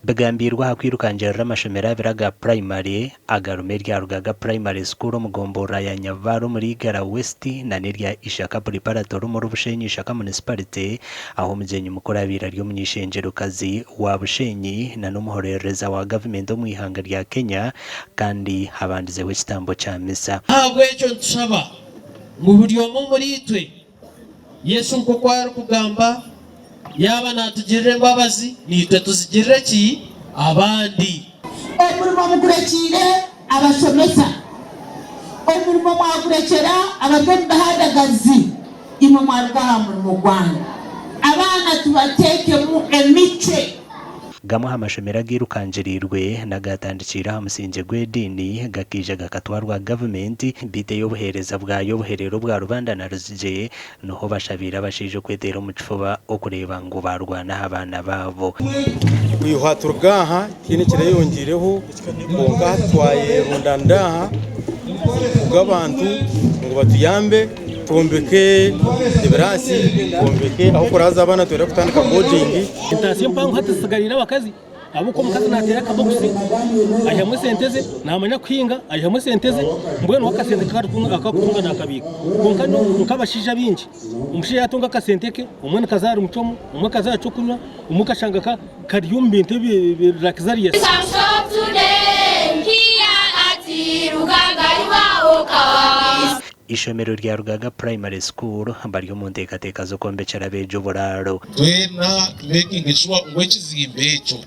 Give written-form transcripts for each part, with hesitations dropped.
begambirwa hakwirukangirira amashomero abiraga primary agarume rya Rugaga primary school mugombora ya Nyavaro muri Gara West na nirya Ishaka preparatory muri Bushenyi Ishaka municipality aho mugenyi mukora abira ryo munyishengerukazi wa Bushenyi na n'umuhorereza wa government mu ihanga rya Kenya kandi habandize w'ikitambo cha misa ntabwo icyo nsaba mu buryo muri twe Yesu nko kwari kugamba yaba natugirire imbabazi nitwe tuzigirire ki abandi umurimo mukurekire abashomesa umurimo mwakurekera abagenda hadagazi imwe mwarwahamwe mu Rwanda abana tubateke mu emice gamwe amashomero agirukangirirwe nagatandikira amusinge gw'edini gakije gakatwarwa government bite yobuhereza bwayo buherero bwa rubanda na ruzije noho bashabira bashije kwetera umucuba okureba ngo barwana abana babo uyuhaturgaha kine kirayongireho konga twaye rundandaha ugabantu ngo batuyambe tombeke deberasi tombeke aho kuraza abana twera kutandika boarding intasiyo mpango hatasigarira abakazi abo ko mukazi natera kabogusi ahamwe senteze namanya kwinga ahamwe senteze mbwe no kasente akakutunga nakabika konka no nkabashija binji umushije yatunga kasenteke umwe kazari umucomo umwe kazacu kunywa umwe kashanga karyumbinte birakizariye ishomero rya Rugaga primary school bari mu ntekateka zo kombecera bejo buraro twena making sure which is imbecho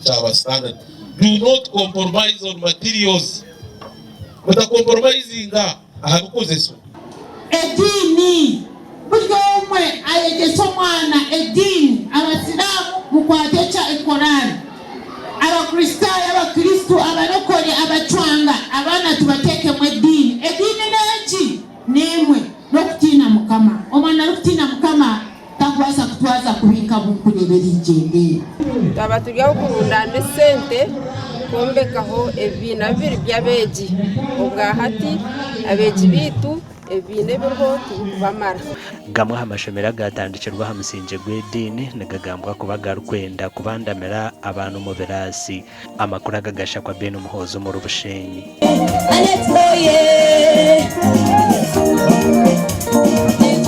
our standard do not compromise on materials but compromising ahabukoze so edini buryo umwe ayegeso mwana edini abasilamu mukwatecha ekorani abakristo abarokore abacwanga abana tubateke mu edini neji nemwe no kutina mukama omwana rukutina mukama takwasa kutwaza kubika bunkuneberijende tabatujya kurundana sente kombekaho ebina biri byabeji ubwahati abeji bitu ebine birho tubamara gamwe amashomero agatandikirwa hamusinge gw'edini nagagambwa kubaga rukwenda kubandamira abantu mu birasi amakuru agagasha kwa bene umuhozo mu Bushenyi.